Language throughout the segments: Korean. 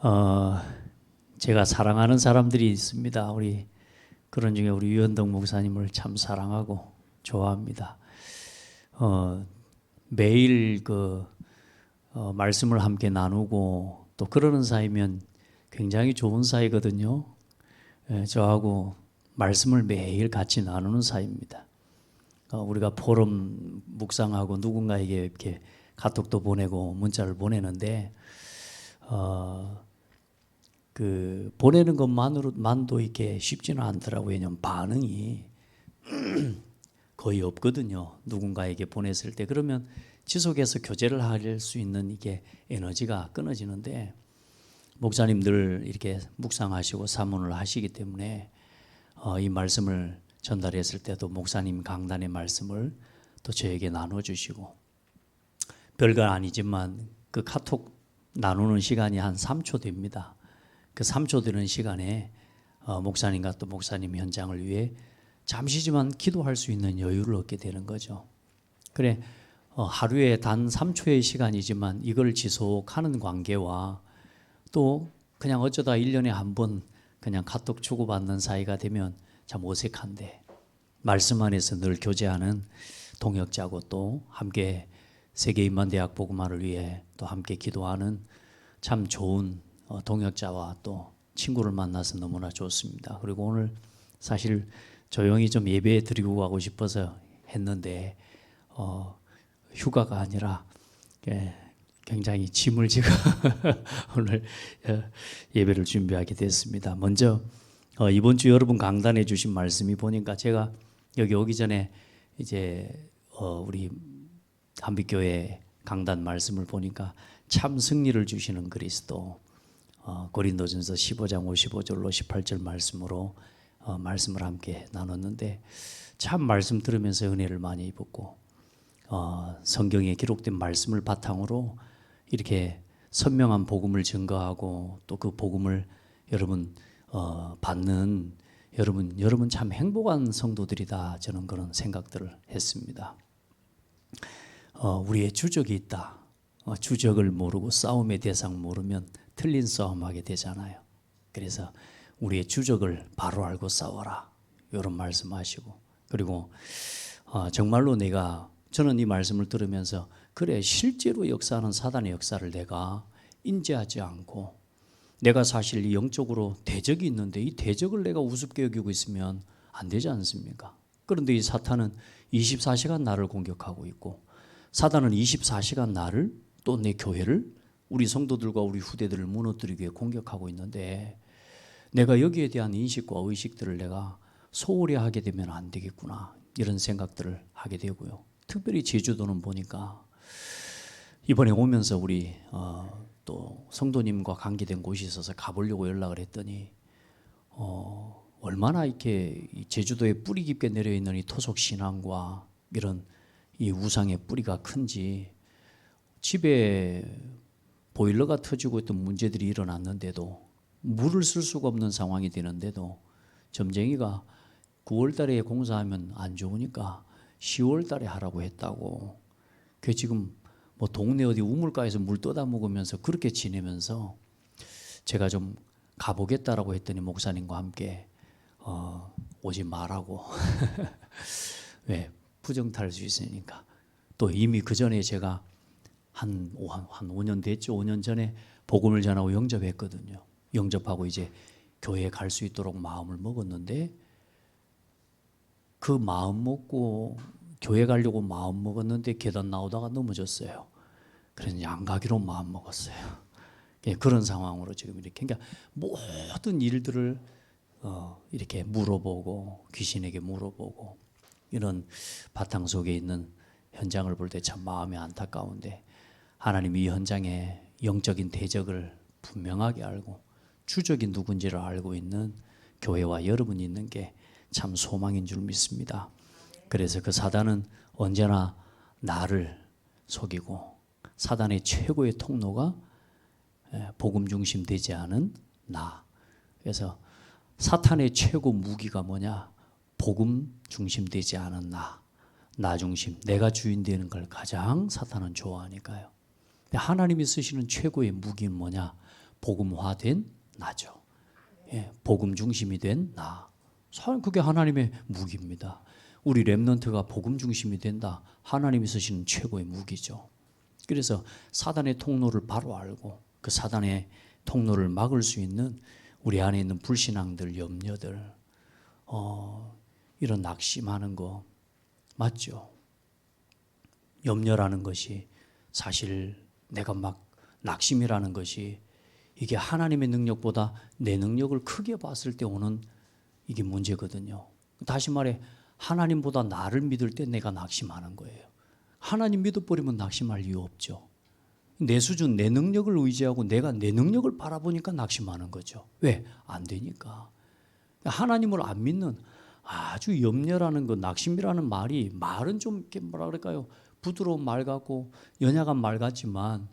어, 제가 사랑하는 사람들이 있습니다. 그런 중에 우리 유현덕 목사님을 참 사랑하고 좋아합니다. 매일 말씀을 함께 나누고 또 그러는 사이면 굉장히 좋은 사이거든요. 저하고 말씀을 매일 같이 나누는 사이입니다. 우리가 포럼 묵상하고 누군가에게 이렇게 카톡도 보내고 문자를 보내는데 보내는 것만도 이렇게 쉽지는 않더라고요. 왜냐하면 반응이 거의 없거든요. 누군가에게 보냈을 때 그러면 지속해서 교제를 할 수 있는 이게 에너지가 끊어지는데 목사님 늘 이렇게 묵상하시고 사문을 하시기 때문에 이 말씀을 전달했을 때도 목사님 강단의 말씀을 또 저에게 나눠주시고 별거 아니지만 그 카톡 나누는 시간이 한 3초 됩니다. 그 3초 되는 시간에 목사님과 또 목사님 현장을 위해 잠시지만 기도할 수 있는 여유를 얻게 되는 거죠. 그래 하루에 단 3초의 시간이지만 이걸 지속하는 관계와 또 그냥 어쩌다 1년에 한 번 그냥 카톡 주고받는 사이가 되면 참 어색한데 말씀 안에서 늘 교제하는 동역자고 또 함께 세계인만대학 복음화를 위해 또 함께 기도하는 참 좋은 동역자와 또 친구를 만나서 너무나 좋습니다. 그리고 오늘 사실 조용히 좀 예배 드리고 가고 싶어서 했는데 휴가가 아니라 굉장히 짐을 지고 오늘 예배를 준비하게 됐습니다. 먼저 이번 주 여러분 강단해 주신 말씀이 보니까 제가 여기 오기 전에 이제 우리 한빛교회 강단 말씀을 보니까 참 승리를 주시는 그리스도 고린도전서 15장 55절로 18절 말씀으로 말씀을 함께 나눴는데 참 말씀 들으면서 은혜를 많이 입었고 성경에 기록된 말씀을 바탕으로 이렇게 선명한 복음을 증거하고 또 그 복음을 여러분 받는 여러분 참 행복한 성도들이다 저는 그런 생각들을 했습니다. 우리의 주적이 있다. 주적을 모르고 싸움의 대상 모르면 틀린 싸움하게 되잖아요. 그래서 우리의 주적을 바로 알고 싸워라 이런 말씀하시고 그리고 정말로 저는 이 말씀을 들으면서 그래 실제로 역사하는 사단의 역사를 내가 인지하지 않고 내가 사실 영적으로 대적이 있는데 이 대적을 내가 우습게 여기고 있으면 안 되지 않습니까? 그런데 이 사탄은 24시간 나를 공격하고 있고 사단은 24시간 나를 또 내 교회를 우리 성도들과 우리 후대들을 무너뜨리기 위해 공격하고 있는데 내가 여기에 대한 인식과 의식들을 내가 소홀히 하게 되면 안 되겠구나 이런 생각들을 하게 되고요. 특별히 제주도는 보니까 이번에 오면서 우리 또 성도님과 관계된 곳이 있어서 가보려고 연락을 했더니 얼마나 이렇게 제주도에 뿌리 깊게 내려있는 이 토속 신앙과 이런 이 우상의 뿌리가 큰지 집에 보일러가 터지고 있던 문제들이 일어났는데도 물을 쓸 수가 없는 상황이 되는데도 점쟁이가 9월 달에 공사하면 안 좋으니까 10월 달에 하라고 했다고. 그 지금 뭐 동네 어디 우물가에서 물 떠다 먹으면서 그렇게 지내면서 제가 좀 가보겠다라고 했더니 목사님과 함께 오지 말라고. 왜? 부정탈 수 있으니까. 또 이미 그 전에 제가 한 5년 됐죠. 5년 전에 복음을 전하고 영접했거든요. 영접하고 이제 교회에 갈 수 있도록 마음을 먹었는데 그 마음 먹고 교회 가려고 마음 먹었는데 계단 나오다가 넘어졌어요. 그래서 안 가기로 마음 먹었어요. 그런 상황으로 지금 이렇게 그러니까 모든 일들을 이렇게 물어보고 귀신에게 물어보고 이런 바탕 속에 있는 현장을 볼 때 참 마음이 안타까운데 하나님이 이 현장에 영적인 대적을 분명하게 알고 주적이 누군지를 알고 있는 교회와 여러분이 있는 게 참 소망인 줄 믿습니다. 그래서 그 사단은 언제나 나를 속이고 사단의 최고의 통로가 복음 중심 되지 않은 나. 그래서 사탄의 최고 무기가 뭐냐? 복음 중심 되지 않은 나 중심, 내가 주인 되는 걸 가장 사탄은 좋아하니까요. 하나님이 쓰시는 최고의 무기는 뭐냐? 복음화된 나죠. 예, 복음 중심이 된 나. 그게 하나님의 무기입니다. 우리 렘넌트가 복음 중심이 된다. 하나님이 쓰시는 최고의 무기죠. 그래서 사단의 통로를 바로 알고 그 사단의 통로를 막을 수 있는 우리 안에 있는 불신앙들, 염려들, 이런 낙심하는 거 맞죠? 염려라는 것이 사실 내가 막 낙심이라는 것이 이게 하나님의 능력보다 내 능력을 크게 봤을 때 오는 이게 문제거든요. 다시 말해 하나님보다 나를 믿을 때 내가 낙심하는 거예요. 하나님 믿어버리면 낙심할 이유 없죠. 내 수준, 내 능력을 의지하고 내가 내 능력을 바라보니까 낙심하는 거죠. 왜? 안 되니까. 하나님을 안 믿는 아주 염려라는 것, 낙심이라는 말은 좀 이렇게 뭐라 그럴까요? 부드러운 말 같고 연약한 말 같지만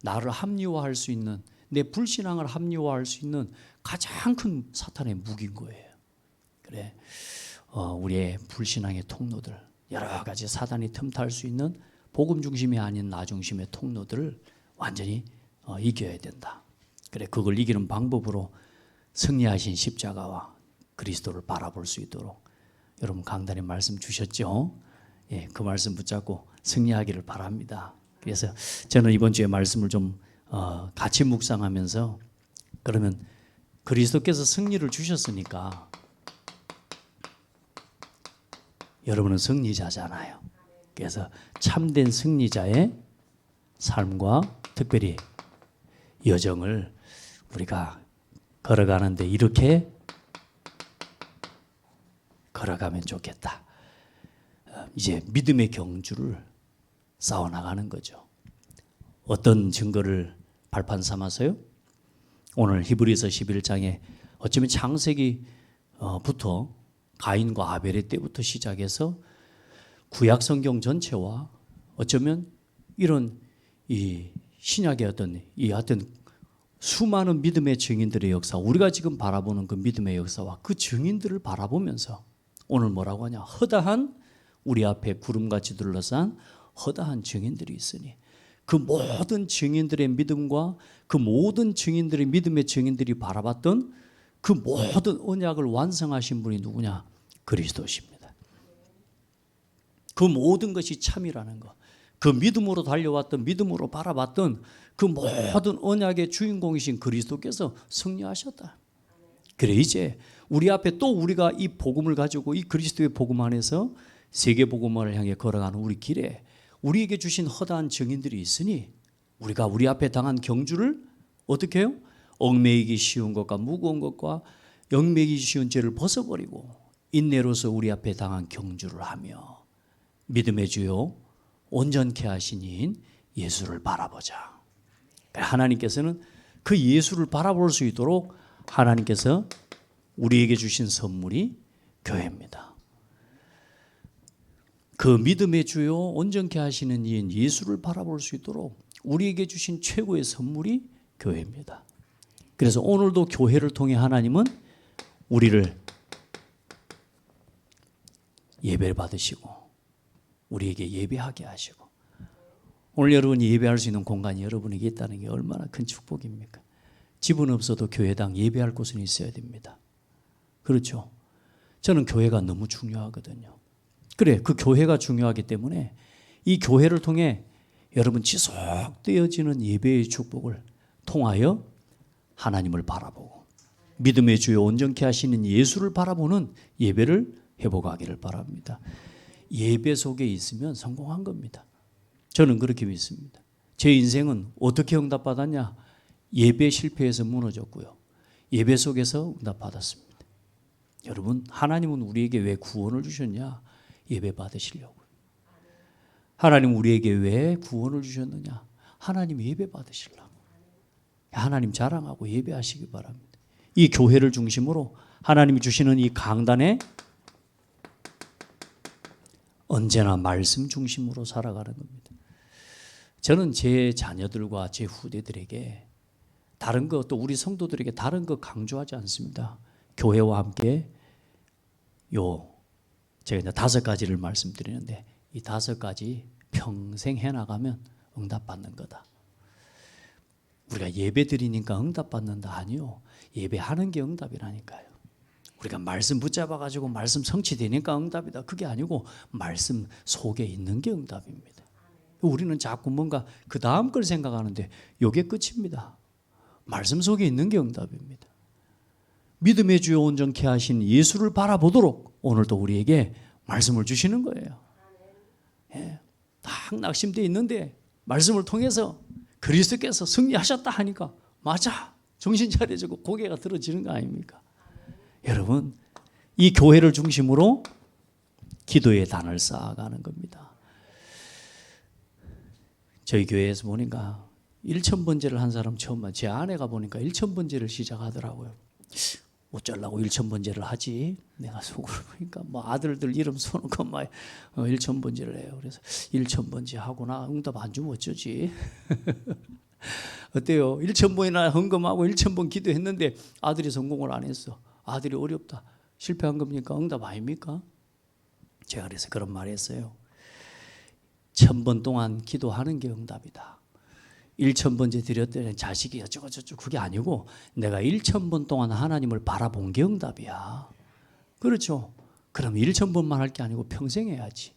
나를 합리화할 수 있는, 내 불신앙을 합리화할 수 있는 가장 큰 사탄의 무기인 거예요. 그래, 우리의 불신앙의 통로들, 여러 가지 사단이 틈탈 수 있는 복음 중심이 아닌 나 중심의 통로들을 완전히 이겨야 된다. 그래, 그걸 이기는 방법으로 승리하신 십자가와 그리스도를 바라볼 수 있도록 여러분 강단에 말씀 주셨죠? 예, 그 말씀 붙잡고 승리하기를 바랍니다. 그래서 저는 이번 주에 말씀을 좀 같이 묵상하면서, 그러면 그리스도께서 승리를 주셨으니까 여러분은 승리자잖아요. 그래서 참된 승리자의 삶과 특별히 여정을 우리가 걸어가는데 이렇게 걸어가면 좋겠다. 이제 믿음의 경주를 싸워나가는 거죠. 어떤 증거를 발판 삼아서요? 오늘 히브리서 11장에 어쩌면 창세기부터 가인과 아벨의 때부터 시작해서 구약 성경 전체와 어쩌면 이런 이 신약의 어떤 이 하여튼 수많은 믿음의 증인들의 역사, 우리가 지금 바라보는 그 믿음의 역사와 그 증인들을 바라보면서 오늘 뭐라고 하냐? 허다한 우리 앞에 구름같이 둘러싼 허다한 증인들이 있으니 그 모든 증인들의 믿음과 그 모든 증인들의 믿음의 증인들이 바라봤던 그 모든 언약을 완성하신 분이 누구냐? 그리스도십니다. 그 모든 것이 참이라는 것, 그 믿음으로 달려왔던, 믿음으로 바라봤던 그 모든 언약의 주인공이신 그리스도께서 승리하셨다. 그래, 이제 우리 앞에 또 우리가 이 복음을 가지고 이 그리스도의 복음 안에서 세계 복음화를 향해 걸어가는 우리 길에 우리에게 주신 허다한 증인들이 있으니 우리가 우리 앞에 당한 경주를 어떻게 해요? 얽매이기 쉬운 것과 무거운 것과 얽매이기 쉬운 죄를 벗어버리고 인내로서 우리 앞에 당한 경주를 하며 믿음의 주요 온전케 하신 이인 예수를 바라보자. 하나님께서는 그 예수를 바라볼 수 있도록 하나님께서 우리에게 주신 선물이 교회입니다. 그 믿음의 주요 온전케 하시는 이인 예수를 바라볼 수 있도록 우리에게 주신 최고의 선물이 교회입니다. 그래서 오늘도 교회를 통해 하나님은 우리를 예배를 받으시고 우리에게 예배하게 하시고, 오늘 여러분이 예배할 수 있는 공간이 여러분에게 있다는 게 얼마나 큰 축복입니까? 집은 없어도 교회당 예배할 곳은 있어야 됩니다. 그렇죠? 저는 교회가 너무 중요하거든요. 그래, 그 교회가 중요하기 때문에 이 교회를 통해 여러분 지속되어지는 예배의 축복을 통하여 하나님을 바라보고 믿음의 주요 온전케 하시는 예수를 바라보는 예배를 회복하기를 바랍니다. 예배 속에 있으면 성공한 겁니다. 저는 그렇게 믿습니다. 제 인생은 어떻게 응답받았냐? 예배 실패해서 무너졌고요. 예배 속에서 응답받았습니다. 여러분, 하나님은 우리에게 왜 구원을 주셨냐? 예배 받으시려고. 하나님 우리에게 왜 구원을 주셨느냐? 하나님 예배 받으시려고. 하나님 자랑하고 예배하시기 바랍니다. 이 교회를 중심으로 하나님이 주시는 이 강단에 언제나 말씀 중심으로 살아가는 겁니다. 저는 제 자녀들과 제 후대들에게 다른 것, 또 우리 성도들에게 다른 것 강조하지 않습니다. 교회와 함께 제가 이제 5가지를 말씀드리는데 이 5가지 평생 해나가면 응답받는 거다. 우리가 예배 드리니까 응답받는다 아니요. 예배하는 게 응답이라니까요. 우리가 말씀 붙잡아가지고 말씀 성취되니까 응답이다. 그게 아니고 말씀 속에 있는 게 응답입니다. 우리는 자꾸 뭔가 그 다음 걸 생각하는데 이게 끝입니다. 말씀 속에 있는 게 응답입니다. 믿음의 주요 온전케 하신 예수를 바라보도록 오늘도 우리에게 말씀을 주시는 거예요. 예, 딱 낙심되어 있는데 말씀을 통해서 그리스도께서 승리하셨다 하니까 맞아, 정신 차려지고 고개가 들어지는 거 아닙니까? 여러분, 이 교회를 중심으로 기도의 단을 쌓아가는 겁니다. 저희 교회에서 보니까 1000번제를 한 사람 처음 봤어요. 제 아내가 보니까 1000번제를 시작하더라고요. 어쩌려고 1000번제를 하지? 내가 속으로 보니까 뭐 아들들 이름 써놓고 막 1000번제를 해요. 그래서 1000번제 하구나. 응답 안 주면 어쩌지? 어때요? 1000번이나 헌금하고 1000번 기도했는데 아들이 성공을 안 했어. 아들이 어렵다. 실패한 겁니까? 응답 아닙니까? 제가 그래서 그런 말 했어요. 1000번 동안 기도하는 게 응답이다. 1000번째 드렸더니 자식이 어쩌고 저쩌고 그게 아니고 내가 1000번 동안 하나님을 바라본 게 응답이야. 그렇죠? 그럼 1000번만 할 게 아니고 평생 해야지.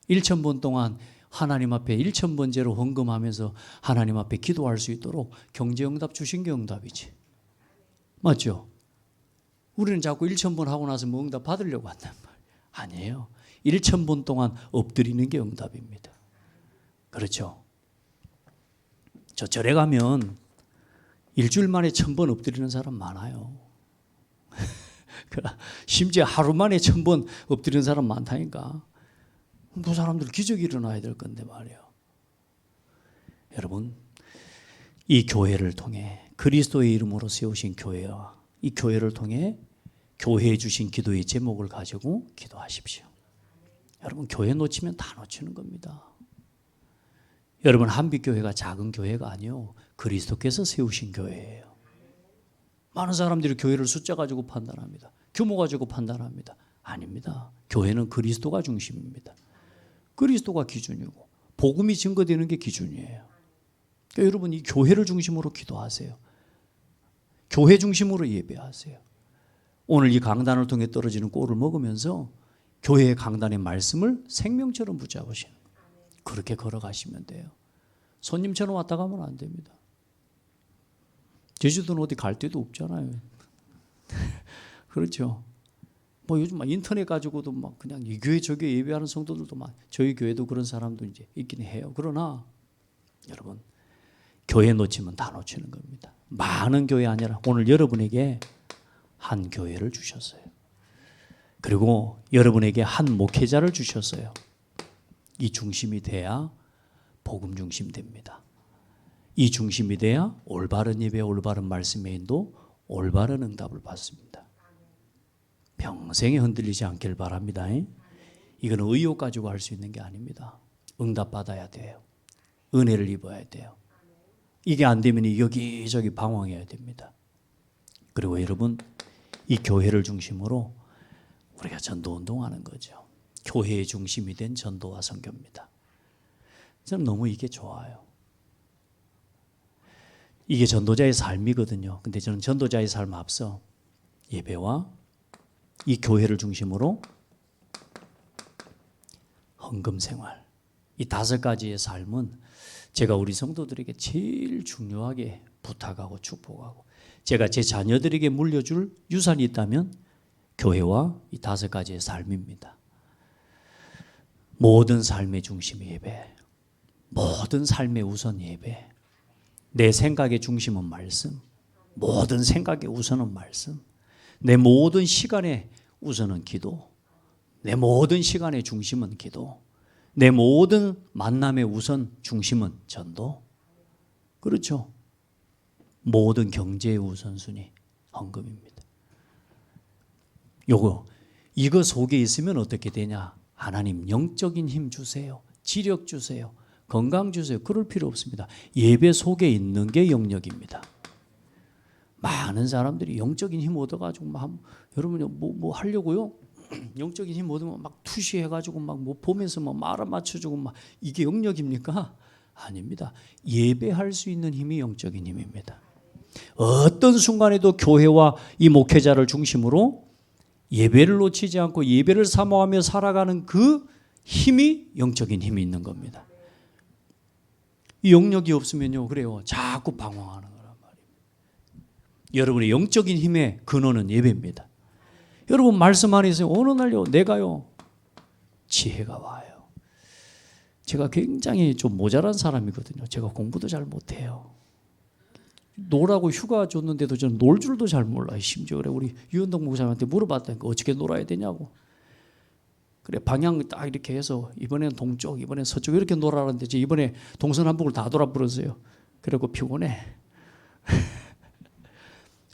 1000번 동안 하나님 앞에 1000번째로 헌금하면서 하나님 앞에 기도할 수 있도록 경제응답 주신 게 응답이지. 맞죠? 우리는 자꾸 1000번 하고 나서 뭐 응답 받으려고 한단 말이에요. 아니에요. 1000번 동안 엎드리는 게 응답입니다. 그렇죠? 저 절에 가면 일주일 만에 1000번 엎드리는 사람 많아요. 심지어 하루 만에 1000번 엎드리는 사람 많다니까. 그 사람들 기적이 일어나야 될 건데 말이에요. 여러분, 이 교회를 통해 그리스도의 이름으로 세우신 교회와 이 교회를 통해 교회에 주신 기도의 제목을 가지고 기도하십시오. 여러분, 교회 놓치면 다 놓치는 겁니다. 여러분, 한빛교회가 작은 교회가 아니요, 그리스도께서 세우신 교회예요. 많은 사람들이 교회를 숫자 가지고 판단합니다. 규모 가지고 판단합니다. 아닙니다. 교회는 그리스도가 중심입니다. 그리스도가 기준이고 복음이 증거되는 게 기준이에요. 그러니까 여러분, 이 교회를 중심으로 기도하세요. 교회 중심으로 예배하세요. 오늘 이 강단을 통해 떨어지는 꼴을 먹으면서 교회의 강단의 말씀을 생명처럼 붙잡으시는, 그렇게 걸어가시면 돼요. 손님처럼 왔다 가면 안 됩니다. 제주도는 어디 갈 데도 없잖아요. 그렇죠. 뭐 요즘 막 인터넷 가지고도 막 그냥 이 교회 저 교회 예배하는 성도들도 막, 저희 교회도 그런 사람도 이제 있긴 해요. 그러나 여러분, 교회 놓치면 다 놓치는 겁니다. 많은 교회 아니라 오늘 여러분에게 한 교회를 주셨어요. 그리고 여러분에게 한 목회자를 주셨어요. 이 중심이 돼야 복음 중심 됩니다. 이 중심이 돼야 올바른 예배, 올바른 말씀의 인도, 올바른 응답을 받습니다. 평생에 흔들리지 않길 바랍니다. 이건 의욕 가지고 할 수 있는 게 아닙니다. 응답 받아야 돼요. 은혜를 입어야 돼요. 이게 안 되면 여기저기 방황해야 됩니다. 그리고 여러분, 이 교회를 중심으로 우리가 전도 운동하는 거죠. 교회의 중심이 된 전도와 선교입니다. 저는 너무 이게 좋아요. 이게 전도자의 삶이거든요. 근데 저는 전도자의 삶 앞서 예배와 이 교회를 중심으로 헌금 생활, 이 5가지의 삶은 제가 우리 성도들에게 제일 중요하게 부탁하고 축복하고, 제가 제 자녀들에게 물려줄 유산이 있다면 교회와 이 5가지의 삶입니다. 모든 삶의 중심이 예배, 모든 삶의 우선 예배, 내 생각의 중심은 말씀, 모든 생각의 우선은 말씀, 내 모든 시간의 우선은 기도, 내 모든 시간의 중심은 기도, 내 모든 만남의 우선 중심은 전도. 그렇죠? 모든 경제의 우선순위 헌금입니다. 이거 속에 있으면 어떻게 되냐? 하나님 영적인 힘 주세요. 지력 주세요. 건강 주세요. 그럴 필요 없습니다. 예배 속에 있는 게 영역입니다. 많은 사람들이 영적인 힘 얻어가지고 여러분 뭐 하려고요? 영적인 힘 얻으면 막 투시해가지고 막 뭐 보면서 막 말 맞춰주고 막, 이게 영역입니까? 아닙니다. 예배할 수 있는 힘이 영적인 힘입니다. 어떤 순간에도 교회와 이 목회자를 중심으로 예배를 놓치지 않고 예배를 사모하며 살아가는 그 힘이 영적인 힘이 있는 겁니다. 이 영역이 없으면요, 그래요, 자꾸 방황하는 거란 말입니다. 여러분의 영적인 힘의 근원은 예배입니다. 여러분 말씀 안에 있어요. 어느 날요, 내가요, 지혜가 와요. 제가 굉장히 좀 모자란 사람이거든요. 제가 공부도 잘 못해요. 놀라고 휴가 줬는데도 저는 놀 줄도 잘 몰라요. 심지어 그래 우리 유현동 목사님한테 물어봤다니까 어떻게 놀아야 되냐고. 그래 방향 딱 이렇게 해서 이번에는 동쪽, 이번에는 서쪽 이렇게 놀아라는데 이번에 동서남북을 다 돌아버렸어요. 그리고 피곤해.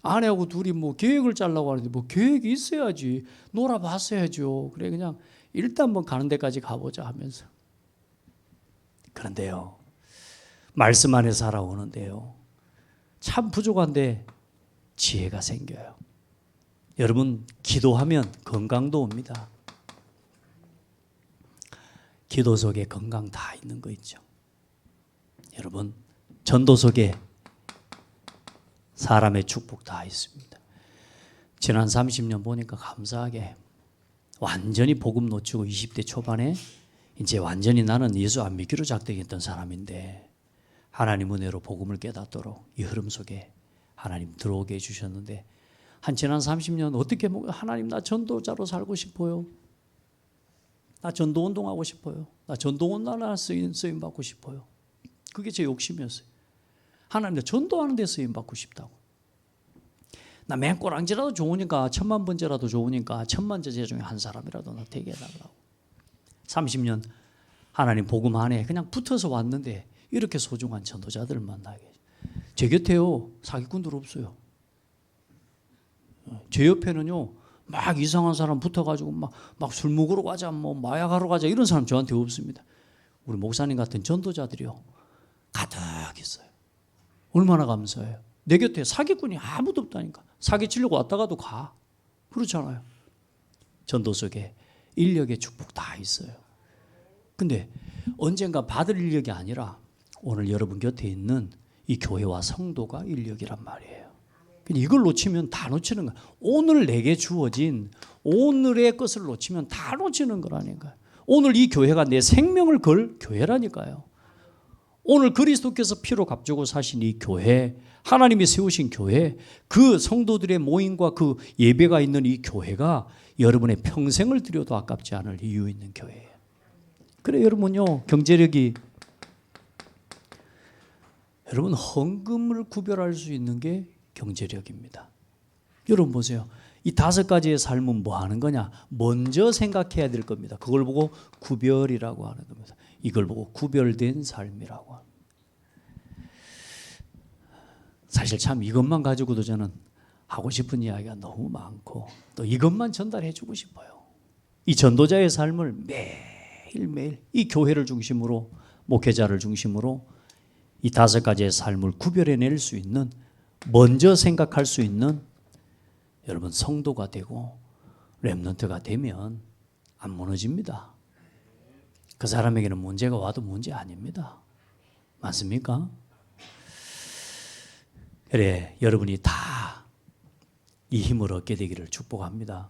아내하고 둘이 뭐 계획을 짜려고 하는데 뭐 계획이 있어야지. 놀아봤어야죠. 그래 그냥 일단 뭐 가는 데까지 가보자 하면서. 그런데요, 말씀 안에 살아오는데요, 참 부족한데 지혜가 생겨요. 여러분 기도하면 건강도 옵니다. 기도 속에 건강 다 있는 거 있죠. 여러분 전도 속에 사람의 축복 다 있습니다. 지난 30년 보니까 감사하게 완전히 복음 놓치고 20대 초반에 이제 완전히 나는 예수 안 믿기로 작정했던 사람인데 하나님 은혜로 복음을 깨닫도록 이 흐름 속에 하나님 들어오게 해주셨는데 한 지난 30년 어떻게 하나님 나 전도자로 살고 싶어요. 나 전도 운동하고 싶어요. 나 전도 온나라 쓰임 받고 싶어요. 그게 제 욕심이었어요. 하나님 나 전도하는 데 쓰임 받고 싶다고. 나 맨꼬랑지라도 좋으니까 1000만 번째라도 좋으니까 1000만 제자 중에 한 사람이라도 나 되게 해달라고. 30년 하나님 복음 안에 그냥 붙어서 왔는데 이렇게 소중한 전도자들을 만나게. 제 곁에요 사기꾼들 없어요. 제 옆에는요 막 이상한 사람 붙어가지고 막 술 먹으러 가자, 뭐 마약하러 가자 이런 사람 저한테 없습니다. 우리 목사님 같은 전도자들이요 가득 있어요. 얼마나 감사해요. 내 곁에 사기꾼이 아무도 없다니까. 사기치려고 왔다가도 가. 그렇잖아요. 전도 속에 인력의 축복 다 있어요. 근데 언젠가 받을 인력이 아니라 오늘 여러분 곁에 있는 이 교회와 성도가 인력이란 말이에요. 이걸 놓치면 다 놓치는 거예요. 오늘 내게 주어진 오늘의 것을 놓치면 다 놓치는 거라니까요. 오늘 이 교회가 내 생명을 걸 교회라니까요. 오늘 그리스도께서 피로 값주고 사신 이 교회, 하나님이 세우신 교회, 그 성도들의 모임과 그 예배가 있는 이 교회가 여러분의 평생을 들여도 아깝지 않을 이유 있는 교회예요. 그래 여러분요, 경제력이 여러분 헌금을 구별할 수 있는 게 경제력입니다. 여러분 보세요. 이 5가지의 삶은 뭐 하는 거냐? 먼저 생각해야 될 겁니다. 그걸 보고 구별이라고 하는 겁니다. 이걸 보고 구별된 삶이라고 합니다. 사실 참 이것만 가지고도 저는 하고 싶은 이야기가 너무 많고 또 이것만 전달해 주고 싶어요. 이 전도자의 삶을 매일매일 이 교회를 중심으로 목회자를 중심으로 이 5가지의 삶을 구별해낼 수 있는, 먼저 생각할 수 있는 여러분 성도가 되고 렘넌트가 되면 안 무너집니다. 그 사람에게는 문제가 와도 문제 아닙니다. 맞습니까? 그래 여러분이 다 이 힘을 얻게 되기를 축복합니다.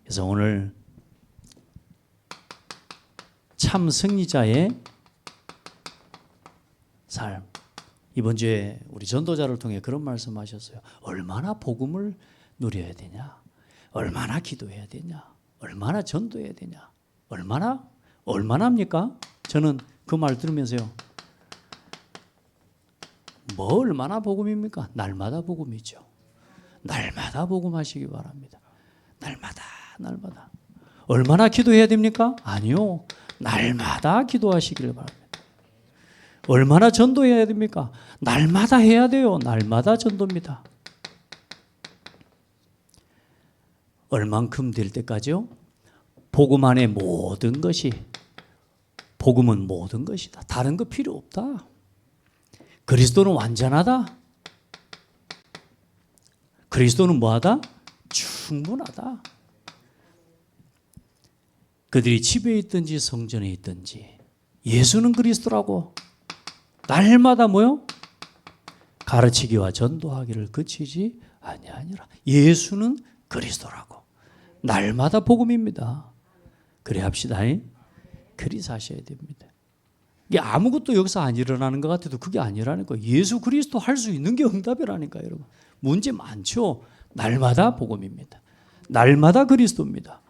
그래서 오늘 참 승리자의 삶, 이번 주에 우리 전도자를 통해 그런 말씀하셨어요. 얼마나 복음을 누려야 되냐, 얼마나 기도해야 되냐, 얼마나 전도해야 되냐, 얼마나입니까? 저는 그 말 들으면서요, 뭐 얼마나 복음입니까? 날마다 복음이죠. 날마다 복음하시기 바랍니다. 날마다. 얼마나 기도해야 됩니까? 아니요, 날마다 기도하시기를 바랍니다. 얼마나 전도해야 됩니까? 날마다 해야 돼요. 날마다 전도입니다. 얼만큼 될 때까지요? 복음 안에 모든 것이, 복음은 모든 것이다. 다른 거 필요 없다. 그리스도는 완전하다. 그리스도는 뭐하다? 충분하다. 그들이 집에 있든지 성전에 있든지 예수는 그리스도라고 날마다 뭐요? 가르치기와 전도하기를 그치지 아니하니라. 예수는 그리스도라고. 날마다 복음입니다. 그래 합시다. 그리 사셔야 됩니다. 이게 아무것도 여기서 안 일어나는 것 같아도 그게 아니라는 거예요. 예수 그리스도 할 수 있는 게 응답이라니까요, 여러분. 문제 많죠. 날마다 복음입니다. 날마다 그리스도입니다.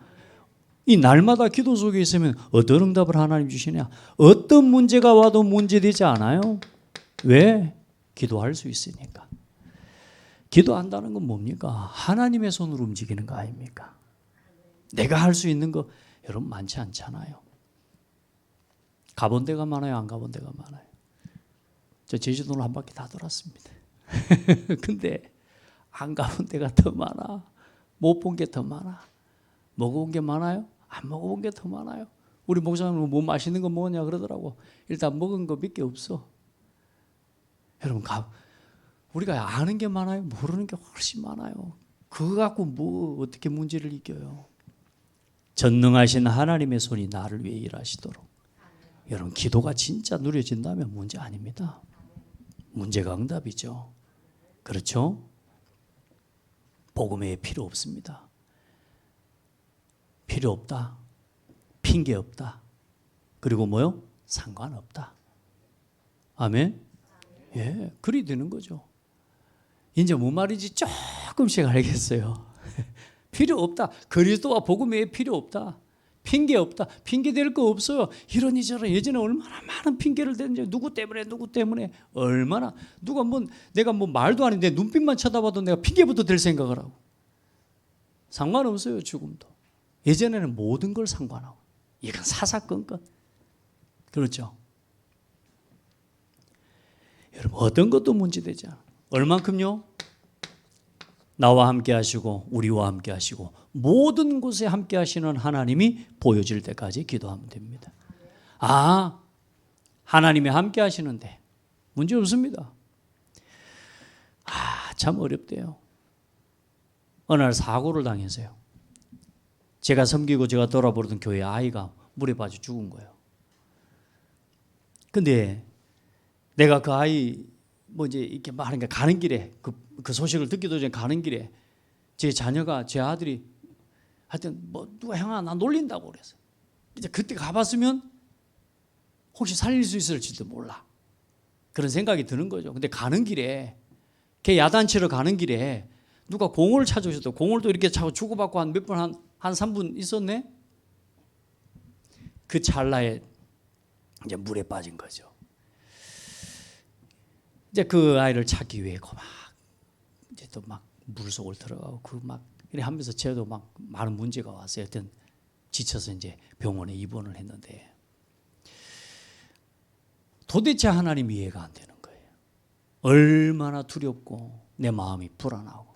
이 날마다 기도 속에 있으면 어떤 응답을 하나님 주시냐? 어떤 문제가 와도 문제되지 않아요. 왜? 기도할 수 있으니까. 기도한다는 건 뭡니까? 하나님의 손으로 움직이는 거 아닙니까? 내가 할 수 있는 거 여러분 많지 않잖아요. 가본 데가 많아요? 안 가본 데가 많아요? 저 제주도를 한 바퀴 다 돌았습니다. 근데 안 가본 데가 더 많아. 못 본 게 더 많아. 먹어본 게 많아요? 안 먹어본 게 더 많아요. 우리 목사님은 뭐 맛있는 거 먹었냐 그러더라고. 일단 먹은 거 몇 개 없어. 여러분 우리가 아는 게 많아요? 모르는 게 훨씬 많아요. 그거 갖고 뭐 어떻게 문제를 이겨요? 전능하신 하나님의 손이 나를 위해 일하시도록. 여러분 기도가 진짜 누려진다면 문제 아닙니다. 문제가 응답이죠. 그렇죠? 복음에 필요 없습니다. 필요 없다. 핑계 없다. 그리고 뭐요? 상관없다. 아멘? 예, 그리 되는 거죠. 이제 뭔 말인지 조금씩 알겠어요. 필요 없다. 그리스도와 복음에 필요 없다. 핑계 없다. 핑계 댈 거 없어요. 이러니저러 예전에 얼마나 많은 핑계를 댔는지 누구 때문에 얼마나 누가 내가 말도 안 했는데 눈빛만 쳐다봐도 내가 핑계부터 댈 생각을 하고 상관없어요. 죽음도. 예전에는 모든 걸 상관하고 이건 사사건건. 그렇죠? 여러분 어떤 것도 문제되지 않아요. 얼만큼요? 나와 함께 하시고 우리와 함께 하시고 모든 곳에 함께 하시는 하나님이 보여질 때까지 기도하면 됩니다. 아, 하나님이 함께 하시는데 문제 없습니다. 참 어렵대요. 어느 날 사고를 당했어요. 제가 섬기고 제가 돌아보던 교회 아이가 물에 빠져 죽은 거예요. 근데 내가 그 아이 이제 이렇게 말하니까 가는 길에 그 소식을 듣기도 전에 가는 길에 제 자녀가 제 아들이 하여튼 누가 형아 나 놀린다고 그래서 이제 그때 가봤으면 혹시 살릴 수 있을지도 몰라. 그런 생각이 드는 거죠. 근데 가는 길에 걔 야단치러 가는 길에 누가 공을 찾으셔도 공을도 이렇게 주고받고 한 몇 분 한 3분 있었네. 그 찰나에 이제 물에 빠진 거죠. 이제 그 아이를 찾기 위해 이제 또 물속을 들어가고 이래 하면서 저도 많은 문제가 왔어요. 하여튼 지쳐서 이제 병원에 입원을 했는데 도대체 하나님이 이해가 안 되는 거예요. 얼마나 두렵고 내 마음이 불안하고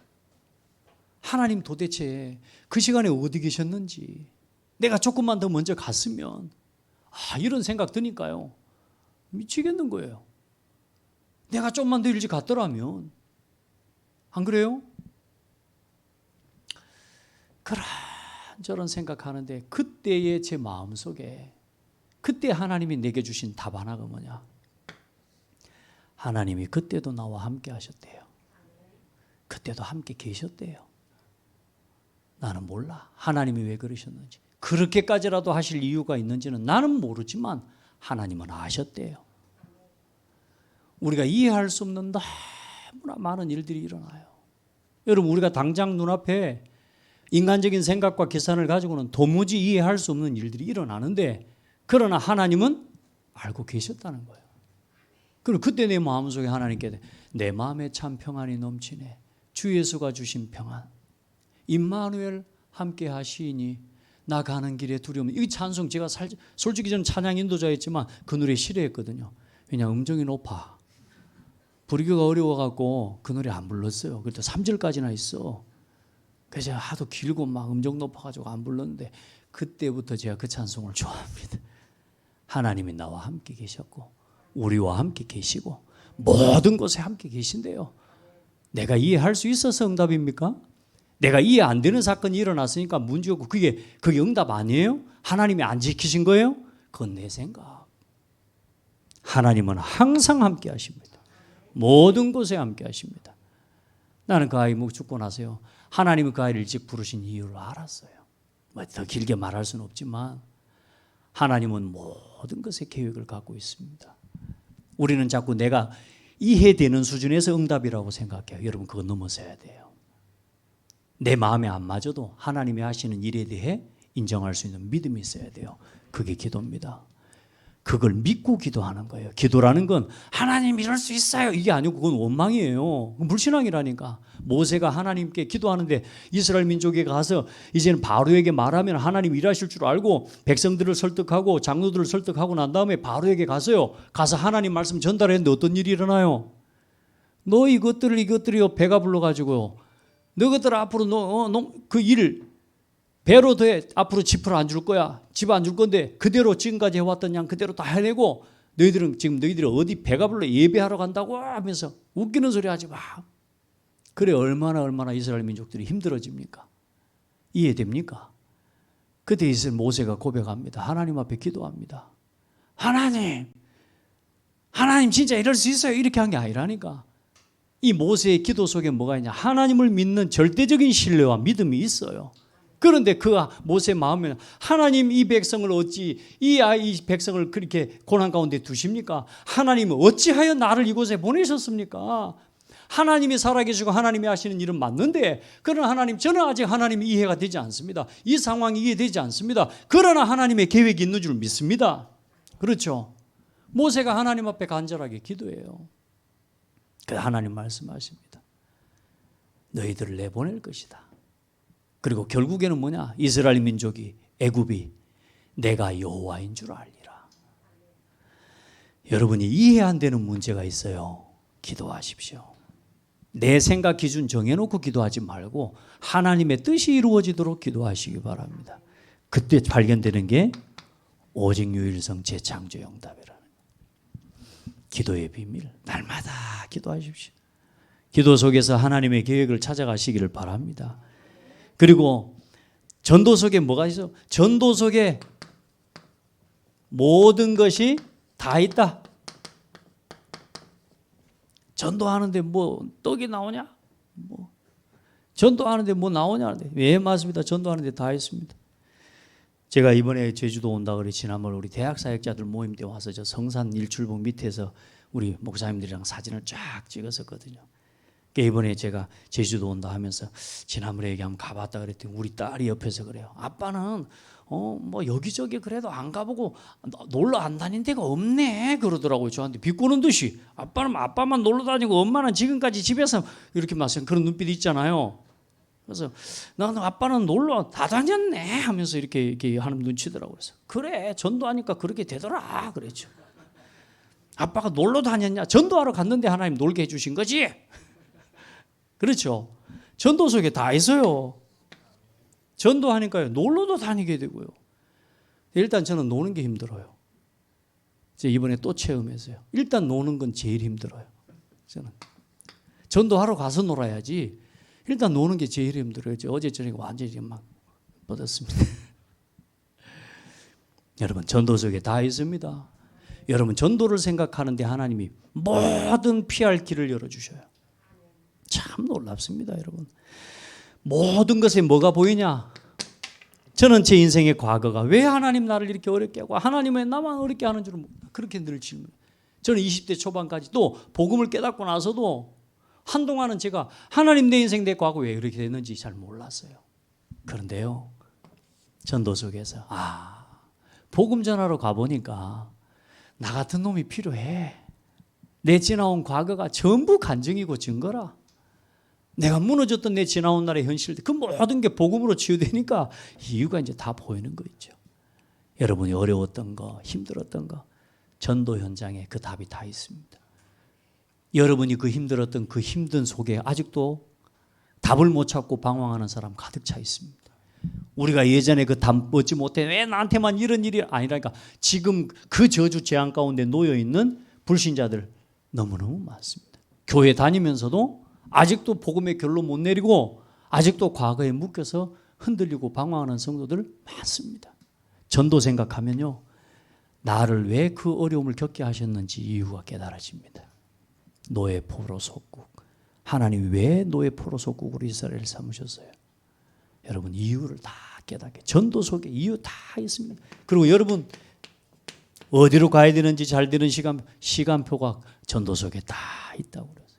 하나님 도대체 그 시간에 어디 계셨는지 내가 조금만 더 먼저 갔으면 이런 생각 드니까요. 미치겠는 거예요. 내가 좀만 더 일찍 갔더라면. 안 그래요? 그런저런 생각하는데 그때의 제 마음속에 그때 하나님이 내게 주신 답 하나가 뭐냐? 하나님이 그때도 나와 함께 하셨대요. 그때도 함께 계셨대요. 나는 몰라. 하나님이 왜 그러셨는지. 그렇게까지라도 하실 이유가 있는지는 나는 모르지만 하나님은 아셨대요. 우리가 이해할 수 없는 너무나 많은 일들이 일어나요. 여러분 우리가 당장 눈앞에 인간적인 생각과 계산을 가지고는 도무지 이해할 수 없는 일들이 일어나는데 그러나 하나님은 알고 계셨다는 거예요. 그리고 그때 내 마음속에 하나님께 내 마음에 참 평안이 넘치네. 주 예수가 주신 평안. 임마누엘 함께 하시니 나 가는 길에 두려움. 이 찬송 제가 솔직히 저는 찬양 인도자였지만 그 노래 싫어했거든요. 왜냐 음정이 높아. 부르기가 어려워갖고 그 노래 안 불렀어요. 그때 3절까지나 있어. 그래서 제가 하도 길고 음정 높아가지고 안 불렀는데 그때부터 제가 그 찬송을 좋아합니다. 하나님이 나와 함께 계셨고 우리와 함께 계시고 모든 곳에 함께 계신대요. 내가 이해할 수 있어서 응답입니까? 내가 이해 안 되는 사건이 일어났으니까 문제없고 그게 응답 아니에요? 하나님이 안 지키신 거예요? 그건 내 생각. 하나님은 항상 함께 하십니다. 모든 곳에 함께 하십니다. 나는 그 아이 죽고 나서요, 하나님은 그 아이를 일찍 부르신 이유를 알았어요. 뭐 더 길게 말할 수는 없지만 하나님은 모든 것에 계획을 갖고 있습니다. 우리는 자꾸 내가 이해되는 수준에서 응답이라고 생각해요. 여러분, 그거 넘어서야 돼요. 내 마음에 안 맞아도 하나님이 하시는 일에 대해 인정할 수 있는 믿음이 있어야 돼요. 그게 기도입니다. 그걸 믿고 기도하는 거예요. 기도라는 건 하나님 이럴 수 있어요, 이게 아니고 그건 원망이에요. 불신앙이라니까. 모세가 하나님께 기도하는데 이스라엘 민족에 가서 이제는 바로에게 말하면 하나님 일하실 줄 알고 백성들을 설득하고 장로들을 설득하고 난 다음에 바로에게 가서요, 가서 하나님 말씀 전달했는데 어떤 일이 일어나요? 너 이것들이요 배가 불러가지고 너희들 앞으로 그 일을 배로 돼 앞으로 짚을 안 줄 거야. 집 안 줄 건데 그대로 지금까지 해왔던 양 그대로 다 해내고 너희들은 지금 너희들이 어디 배가 불러 예배하러 간다고 하면서 웃기는 소리 하지 마. 그래 얼마나 이스라엘 민족들이 힘들어집니까? 이해됩니까? 그때 이스라엘 모세가 고백합니다. 하나님 앞에 기도합니다. 하나님 진짜 이럴 수 있어요? 이렇게 한 게 아니라니까. 이 모세의 기도 속에 뭐가 있냐? 하나님을 믿는 절대적인 신뢰와 믿음이 있어요. 그런데 그 모세 마음에 하나님 이 백성을 어찌 이 백성을 그렇게 고난 가운데 두십니까? 하나님은 어찌하여 나를 이곳에 보내셨습니까? 하나님이 살아계시고 하나님이 하시는 일은 맞는데, 그러나 하나님, 저는 아직 하나님이 이해가 되지 않습니다. 이 상황이 이해되지 않습니다. 그러나 하나님의 계획이 있는 줄 믿습니다. 그렇죠? 모세가 하나님 앞에 간절하게 기도해요. 그 하나님 말씀하십니다. 너희들을 내보낼 것이다. 그리고 결국에는 뭐냐? 이스라엘 민족이, 애굽이 내가 여호와인 줄 알리라. 여러분이 이해 안 되는 문제가 있어요. 기도하십시오. 내 생각 기준 정해놓고 기도하지 말고 하나님의 뜻이 이루어지도록 기도하시기 바랍니다. 그때 발견되는 게 오직 유일성 재창조 응답이라는 기도의 비밀. 날마다 기도하십시오. 기도 속에서 하나님의 계획을 찾아가시기를 바랍니다. 그리고 전도 속에 뭐가 있어? 전도 속에 모든 것이 다 있다. 전도하는데 뭐 떡이 나오냐? 뭐 전도하는데 뭐 나오냐? 예, 맞습니다. 전도하는데 다 있습니다. 제가 이번에 제주도 온다 그래 지난번 우리 대학 사역자들 모임 때 와서 저 성산 일출봉 밑에서 우리 목사님들이랑 사진을 쫙 찍었었거든요. 이번에 제가 제주도 온다 하면서 지난번에 여기 한번 가봤다 그랬더니 우리 딸이 옆에서 그래요. 아빠는 뭐 여기저기 그래도 안 가보고 놀러 안 다닌 데가 없네 그러더라고요. 저한테 비꼬는 듯이. 아빠만 놀러 다니고 엄마는 지금까지 집에서 이렇게 말씀, 그런 눈빛 있잖아요. 그래서 나는 아빠는 놀러 다 다녔네 하면서 이렇게 하는 눈치더라고요. 그래 전도하니까 그렇게 되더라 그랬죠. 아빠가 놀러 다녔냐? 전도하러 갔는데 하나님 놀게 해주신 거지. 그렇죠. 전도 속에 다 있어요. 전도하니까요 놀러도 다니게 되고요. 일단 저는 노는 게 힘들어요. 제가 이번에 또 체험했어요. 일단 노는 건 제일 힘들어요. 저는 전도하러 가서 놀아야지 일단 노는 게 제일 힘들어요. 어제 저녁에 완전히 막 뻗었습니다. 여러분 전도 속에 다 있습니다. 여러분 전도를 생각하는데 하나님이 모든 피할 길을 열어주셔요. 참 놀랍습니다, 여러분. 모든 것에 뭐가 보이냐? 저는 제 인생의 과거가 왜 하나님 나를 이렇게 어렵게 하고 하나님 왜 나만 어렵게 하는 줄은 그렇게 늘 질문해요. 저는 20대 초반까지 또 복음을 깨닫고 나서도 한동안은 제가 하나님 내 인생 내 과거 왜 이렇게 됐는지 잘 몰랐어요. 그런데요 전도 속에서 복음 전하러 가보니까 나 같은 놈이 필요해. 내 지나온 과거가 전부 간증이고 증거라. 내가 무너졌던 내 지나온 날의 현실들, 그 모든 게 복음으로 치유되니까 이유가 이제 다 보이는 거 있죠. 여러분이 어려웠던 거, 힘들었던 거, 전도 현장에 그 답이 다 있습니다. 여러분이 그 힘들었던 그 힘든 속에 아직도 답을 못 찾고 방황하는 사람 가득 차 있습니다. 우리가 예전에 그 답 얻지 못해 왜 나한테만 이런 일이 아니라니까 지금 그 저주 재앙 가운데 놓여 있는 불신자들 너무너무 많습니다. 교회 다니면서도 아직도 복음의 결론 못 내리고 아직도 과거에 묶여서 흔들리고 방황하는 성도들 많습니다. 전도 생각하면요 나를 왜 그 어려움을 겪게 하셨는지 이유가 깨달아집니다. 노예 포로 속국. 하나님이 왜 노예 포로 속국으로 이스라엘을 삼으셨어요? 여러분 이유를 다 깨닫게. 전도 속에 이유 다 있습니다. 그리고 여러분 어디로 가야 되는지 잘 되는 시간표가 전도 속에 다 있다고 그랬어요.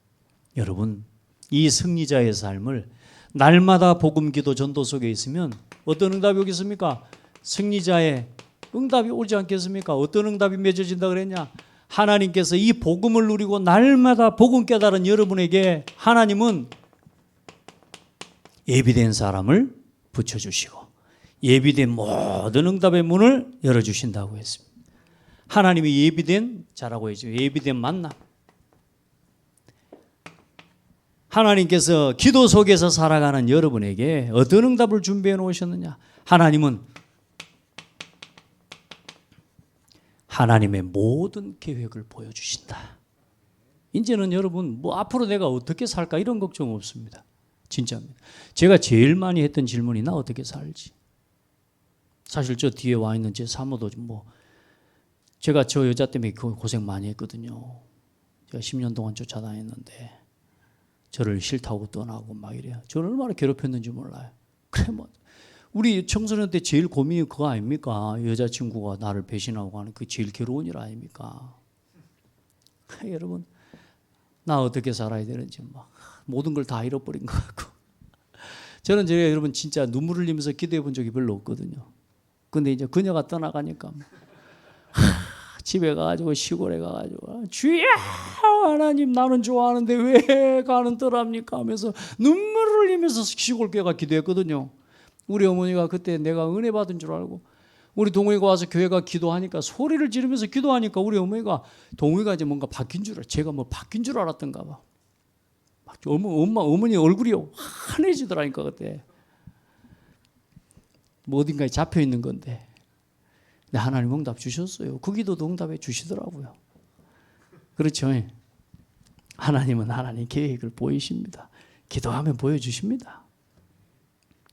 여러분 이 승리자의 삶을 날마다 복음 기도 전도 속에 있으면 어떤 응답이 오겠습니까? 승리자의 응답이 오지 않겠습니까? 어떤 응답이 맺어진다 그랬냐? 하나님께서 이 복음을 누리고 날마다 복음 깨달은 여러분에게 하나님은 예비된 사람을 붙여주시고 예비된 모든 응답의 문을 열어주신다고 했습니다. 하나님이 예비된 자라고 했죠. 예비된 만남. 하나님께서 기도 속에서 살아가는 여러분에게 어떤 응답을 준비해 놓으셨느냐? 하나님은 하나님의 모든 계획을 보여주신다. 이제는 여러분 뭐 앞으로 내가 어떻게 살까 이런 걱정 없습니다. 진짜입니다. 제가 제일 많이 했던 질문이 나 어떻게 살지? 사실 저 뒤에 와 있는 제 사모도 뭐 제가 저 여자 때문에 고생 많이 했거든요. 제가 10년 동안 쫓아다녔는데 저를 싫다고 떠나고 막 이래요. 저를 얼마나 괴롭혔는지 몰라요. 그래 뭐 우리 청소년 때 제일 고민이 그거 아닙니까? 여자친구가 나를 배신하고 하는 그 제일 괴로운 일 아닙니까? 여러분 나 어떻게 살아야 되는지 막 모든 걸 다 잃어버린 것 같고 저는 제가 여러분 진짜 눈물을 흘리면서 기도해 본 적이 별로 없거든요. 근데 이제 그녀가 떠나가니까 집에 가가지고 시골에 가가지고 주야 하나님 나는 좋아하는데 왜 가는 떠납니까 하면서 눈물을 흘리면서 시골교회가 기도했거든요. 우리 어머니가 그때 내가 은혜 받은 줄 알고 우리 동우이가 와서 교회가 기도하니까 소리를 지르면서 기도하니까 우리 어머니가 동우이가 이제 뭔가 바뀐 줄 제가 뭐 바뀐 줄 알았던가 봐. 어머니 얼굴이 환해지더라니까 그때. 뭐 어딘가에 잡혀 있는 건데. 근데 하나님 응답 주셨어요. 그 기도도 응답해 주시더라고요. 그렇죠. 하나님은 하나님 계획을 보이십니다. 기도하면 보여주십니다.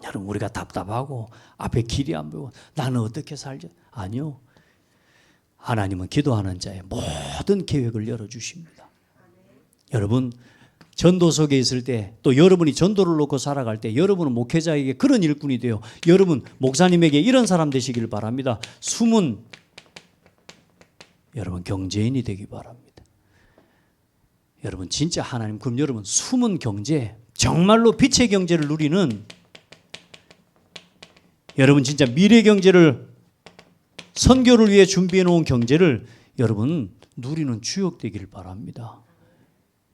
여러분 우리가 답답하고 앞에 길이 안 보이고 나는 어떻게 살지? 아니요. 하나님은 기도하는 자의 모든 계획을 열어주십니다. 여러분 전도 속에 있을 때 또 여러분이 전도를 놓고 살아갈 때 여러분은 목회자에게 그런 일꾼이 돼요. 여러분 목사님에게 이런 사람 되시길 바랍니다. 숨은 여러분 경제인이 되기 바랍니다. 여러분 진짜 하나님 그럼 여러분 숨은 경제 정말로 빛의 경제를 누리는 여러분 진짜 미래 경제를 선교를 위해 준비해 놓은 경제를 여러분 누리는 주역 되기를 바랍니다.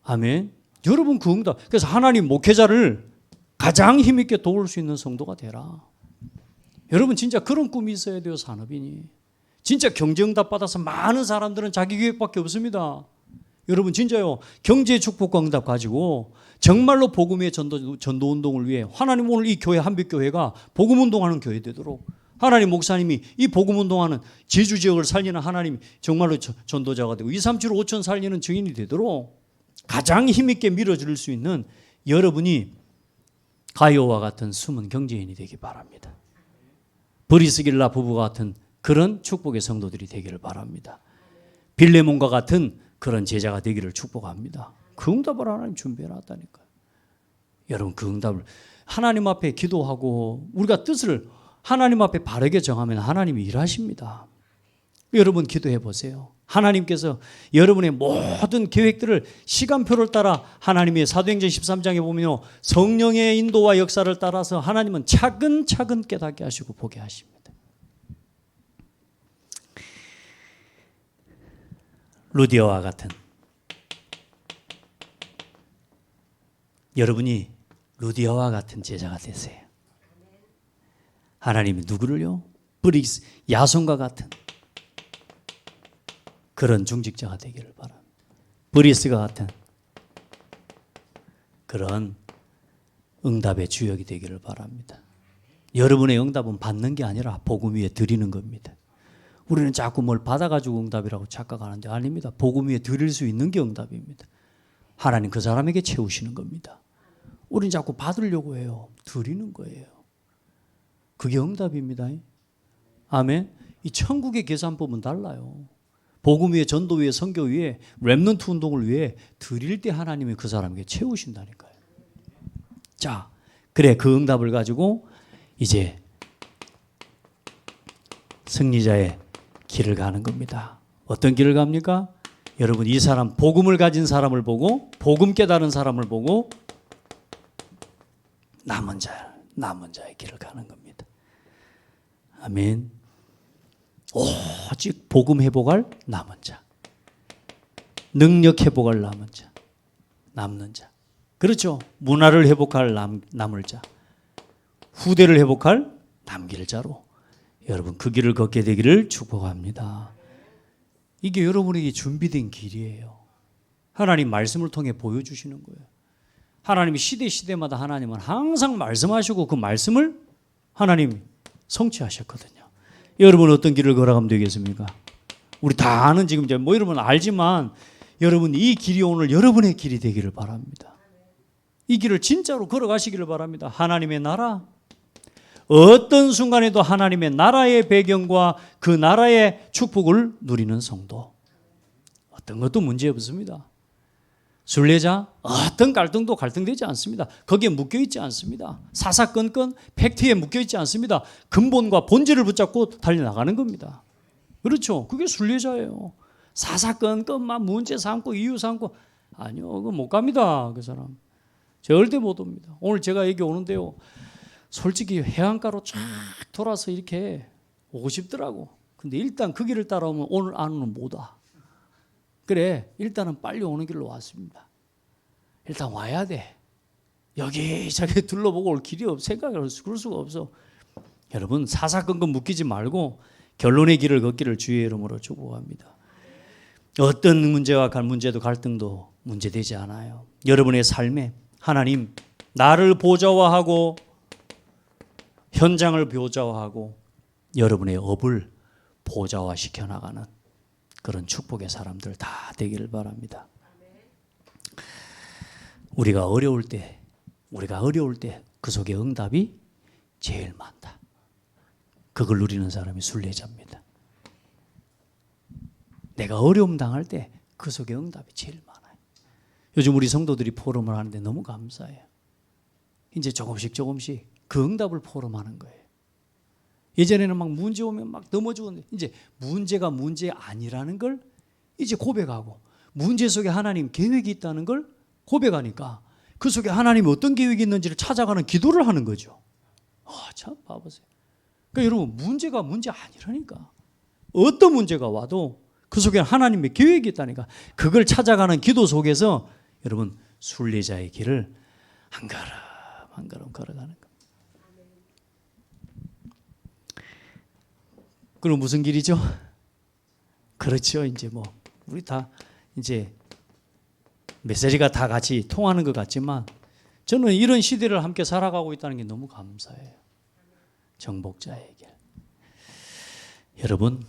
아멘. 여러분 그 응답. 그래서 하나님 목회자를 가장 힘있게 도울 수 있는 성도가 되라. 여러분 진짜 그런 꿈이 있어야 돼요. 산업인이. 진짜 경제 응답 받아서 많은 사람들은 자기 계획밖에 없습니다. 여러분 진짜요. 경제 축복과 응답 가지고 정말로 복음의 전도 운동을 위해 하나님 오늘 이 교회 한빛교회가 복음 운동하는 교회 되도록 하나님 목사님이 이 복음 운동하는 제주 지역을 살리는 하나님 정말로 전도자가 되고 2, 3, 7, 5천 살리는 증인이 되도록 가장 힘있게 밀어줄 수 있는 여러분이 가요와 같은 숨은 경제인이 되기 바랍니다. 브리스길라 부부와 같은 그런 축복의 성도들이 되기를 바랍니다. 빌레몬과 같은 그런 제자가 되기를 축복합니다. 그 응답을 하나님 준비해놨다니까요. 여러분 그 응답을 하나님 앞에 기도하고 우리가 뜻을 하나님 앞에 바르게 정하면 하나님이 일하십니다. 여러분 기도해 보세요. 하나님께서 여러분의 모든 계획들을 시간표를 따라 하나님의 사도행전 13장에 보면 성령의 인도와 역사를 따라서 하나님은 차근차근 깨닫게 하시고 보게 하십니다. 루디아와 같은 여러분이 루디아와 같은 제자가 되세요. 하나님이 누구를요? 브릭스 야손과 같은 그런 중직자가 되기를 바랍니다. 브리스가 같은 그런 응답의 주역이 되기를 바랍니다. 여러분의 응답은 받는 게 아니라 복음 위에 드리는 겁니다. 우리는 자꾸 뭘 받아가지고 응답이라고 착각하는데 아닙니다. 복음 위에 드릴 수 있는 게 응답입니다. 하나님 그 사람에게 채우시는 겁니다. 우리는 자꾸 받으려고 해요. 드리는 거예요. 그게 응답입니다. 아멘. 이 천국의 계산법은 달라요. 복음 위에, 전도 위에, 선교 위에, 렘넌트 운동을 위해 드릴 때 하나님이 그 사람에게 채우신다니까요. 자, 그래, 그 응답을 가지고 이제 승리자의 길을 가는 겁니다. 어떤 길을 갑니까? 여러분, 이 사람, 복음을 가진 사람을 보고, 복음 깨달은 사람을 보고 남은 자의 길을 가는 겁니다. 아멘. 오직 복음 회복할 남은 자, 능력 회복할 남은 자, 남는 자. 그렇죠. 문화를 회복할 남을 자, 후대를 회복할 남길 자로 여러분 그 길을 걷게 되기를 축복합니다. 이게 여러분에게 준비된 길이에요. 하나님 말씀을 통해 보여주시는 거예요. 하나님이 시대마다 하나님은 항상 말씀하시고 그 말씀을 하나님이 성취하셨거든요. 여러분 어떤 길을 걸어가면 되겠습니까? 우리 다 아는 지금 이제 뭐 여러분 알지만 여러분 이 길이 오늘 여러분의 길이 되기를 바랍니다. 이 길을 진짜로 걸어가시기를 바랍니다. 하나님의 나라, 어떤 순간에도 하나님의 나라의 배경과 그 나라의 축복을 누리는 성도, 어떤 것도 문제 없습니다. 순례자, 어떤 갈등도 갈등되지 않습니다. 거기에 묶여있지 않습니다. 사사건건 팩트에 묶여있지 않습니다. 근본과 본질을 붙잡고 달려나가는 겁니다. 그렇죠. 그게 순례자예요. 사사건건만 문제 삼고 이유 삼고 아니요, 그거 못 갑니다. 그 사람 절대 못 옵니다. 오늘 제가 여기 오는데요, 솔직히 해안가로 쫙 돌아서 이렇게 오고 싶더라고. 근데 일단 그 길을 따라오면 오늘 안으로는 못 와. 그래, 일단은 빨리 오는 길로 왔습니다. 일단 와야 돼. 여기저기 둘러보고 올 길이 없어. 생각을 그럴 수가 없어. 여러분 사사건건 묶이지 말고 결론의 길을 걷기를 주의 이름으로 축복합니다. 어떤 문제와 문제도 갈등도 문제되지 않아요. 여러분의 삶에 하나님 나를 보좌화하고 현장을 보좌화하고 여러분의 업을 보좌화시켜 나가는 그런 축복의 사람들 다 되기를 바랍니다. 우리가 어려울 때 그 속에 응답이 제일 많다. 그걸 누리는 사람이 순례자입니다. 내가 어려움 당할 때 그 속에 응답이 제일 많아요. 요즘 우리 성도들이 포럼을 하는데 너무 감사해요. 이제 조금씩 그 응답을 포럼하는 거예요. 예전에는 막 문제 오면 막 넘어지고 이제 문제가 문제 아니라는 걸 이제 고백하고 문제 속에 하나님 계획이 있다는 걸 고백하니까 그 속에 하나님이 어떤 계획이 있는지를 찾아가는 기도를 하는 거죠. 참 봐보세요. 그러니까 여러분 문제가 문제 아니라니까. 어떤 문제가 와도 그 속에 하나님의 계획이 있다니까. 그걸 찾아가는 기도 속에서 여러분 순례자의 길을 한 걸음 한 걸음 걸어가는 겁니다. 그럼 무슨 길이죠? 그렇죠. 이제 뭐 우리 다 이제 메시지가 다 같이 통하는 것 같지만 저는 이런 시대를 함께 살아가고 있다는 게 너무 감사해요. 정복자의 길. 여러분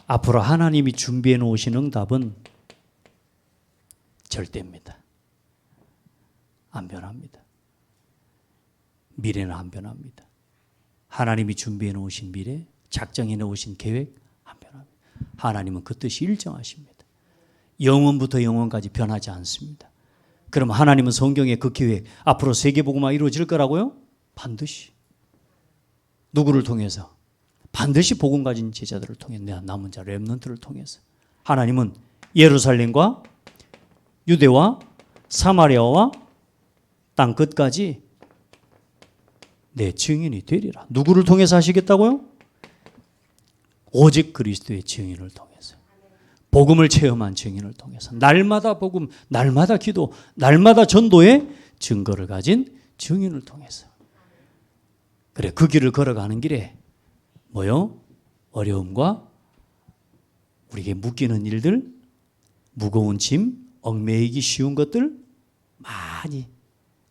앞으로 하나님이 준비해 놓으신 응답은 절대입니다. 안 변합니다. 미래는 안 변합니다. 하나님이 준비해 놓으신 미래, 작정해 놓으신 계획 안 변합니다. 하나님은 그 뜻이 일정하십니다. 영원부터 영원까지 변하지 않습니다. 그럼 하나님은 성경의 그 계획 앞으로 세계복음화 이루어질 거라고요? 반드시. 누구를 통해서? 반드시 복음 가진 제자들을 통해 남은 자 렘넌트를 통해서 하나님은 예루살렘과 유대와 사마리아와 땅 끝까지 내 증인이 되리라. 누구를 통해서 하시겠다고요? 오직 그리스도의 증인을 통해서. 복음을 체험한 증인을 통해서. 날마다 복음, 날마다 기도, 날마다 전도의 증거를 가진 증인을 통해서. 그래, 그 길을 걸어가는 길에 뭐요? 어려움과 우리에게 묶이는 일들, 무거운 짐, 얽매이기 쉬운 것들 많이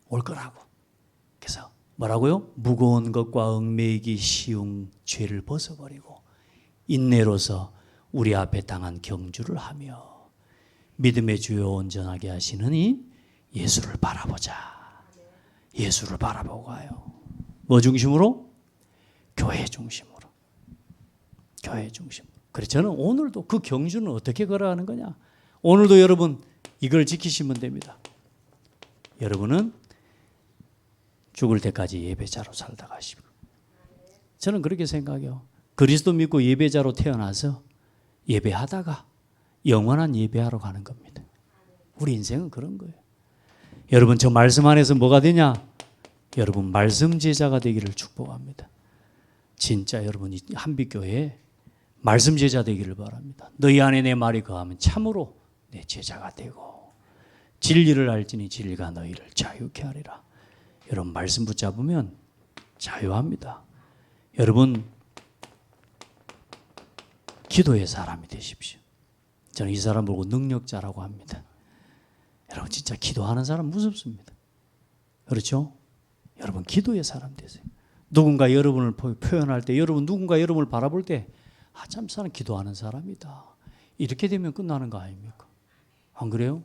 올 거라고. 그래서 뭐라고요? 무거운 것과 얽매이기 쉬운 죄를 벗어버리고 인내로서 우리 앞에 당한 경주를 하며 믿음의 주요 온전하게 하시는 이 예수를 바라보자. 예수를 바라보고 가요. 뭐 중심으로? 교회 중심으로. 교회 중심. 그래서 저는 오늘도 그 경주는 어떻게 걸어가는 거냐? 오늘도 여러분 이걸 지키시면 됩니다. 여러분은 죽을 때까지 예배자로 살다 가시고. 저는 그렇게 생각해요. 그리스도 믿고 예배자로 태어나서 예배하다가 영원한 예배하러 가는 겁니다. 우리 인생은 그런 거예요. 여러분 저 말씀 안에서 뭐가 되냐? 여러분 말씀 제자가 되기를 축복합니다. 진짜 여러분 한빛교회에 말씀 제자 되기를 바랍니다. 너희 안에 내 말이 거하면 참으로 내 제자가 되고 진리를 알지니 진리가 너희를 자유케 하리라. 여러분 말씀 붙잡으면 자유합니다. 여러분 기도의 사람이 되십시오. 저는 이 사람 보고 능력자라고 합니다. 여러분 진짜 기도하는 사람 무섭습니다. 그렇죠? 여러분 기도의 사람 되세요. 누군가 여러분을 표현할 때, 여러분 누군가 여러분을 바라볼 때, 참 사람 기도하는 사람이다. 이렇게 되면 끝나는 거 아닙니까? 안 그래요?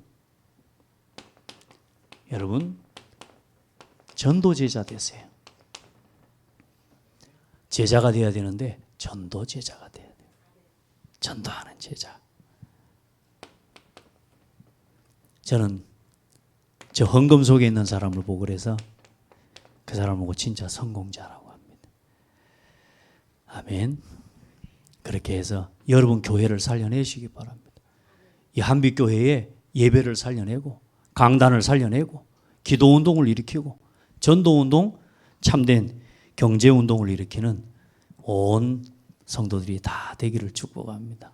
여러분 전도 제자 되세요. 제자가 돼야 되는데 전도 제자가 돼야 돼요. 전도하는 제자. 저는 저 헌금 속에 있는 사람을 보고 그래서 그 사람을 보고 진짜 성공자라고 합니다. 아멘. 그렇게 해서 여러분 교회를 살려내시기 바랍니다. 이 한빛교회에 예배를 살려내고 강단을 살려내고 기도운동을 일으키고 전도운동, 참된 경제운동을 일으키는 온 성도들이 다 되기를 축복합니다.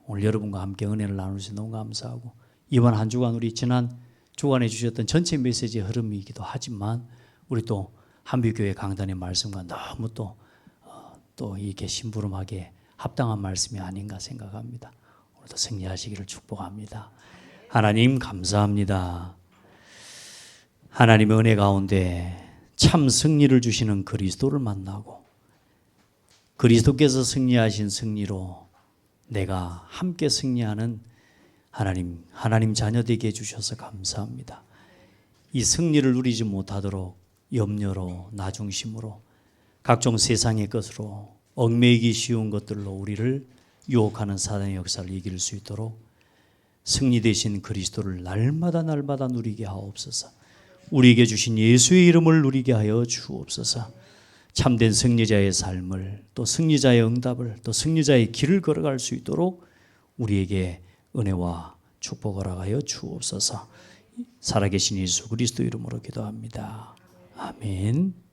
오늘 여러분과 함께 은혜를 나눌 수 너무 감사하고 이번 한 주간 우리 지난 주간에 주셨던 전체 메시지의 흐름이기도 하지만 우리 또 한빛교회 강단의 말씀과 너무 또 이렇게 심부름하게 합당한 말씀이 아닌가 생각합니다. 오늘도 승리하시기를 축복합니다. 하나님 감사합니다. 하나님의 은혜 가운데 참 승리를 주시는 그리스도를 만나고 그리스도께서 승리하신 승리로 내가 함께 승리하는 하나님 자녀 되게 해주셔서 감사합니다. 이 승리를 누리지 못하도록 염려로 나중심으로 각종 세상의 것으로 얽매이기 쉬운 것들로 우리를 유혹하는 사단의 역사를 이길 수 있도록 승리 되신 그리스도를 날마다 누리게 하옵소서. 우리에게 주신 예수의 이름을 누리게 하여 주옵소서. 참된 승리자의 삶을 또 승리자의 응답을 또 승리자의 길을 걸어갈 수 있도록 우리에게 은혜와 축복을 하여 주옵소서. 살아계신 예수 그리스도 이름으로 기도합니다. 아멘.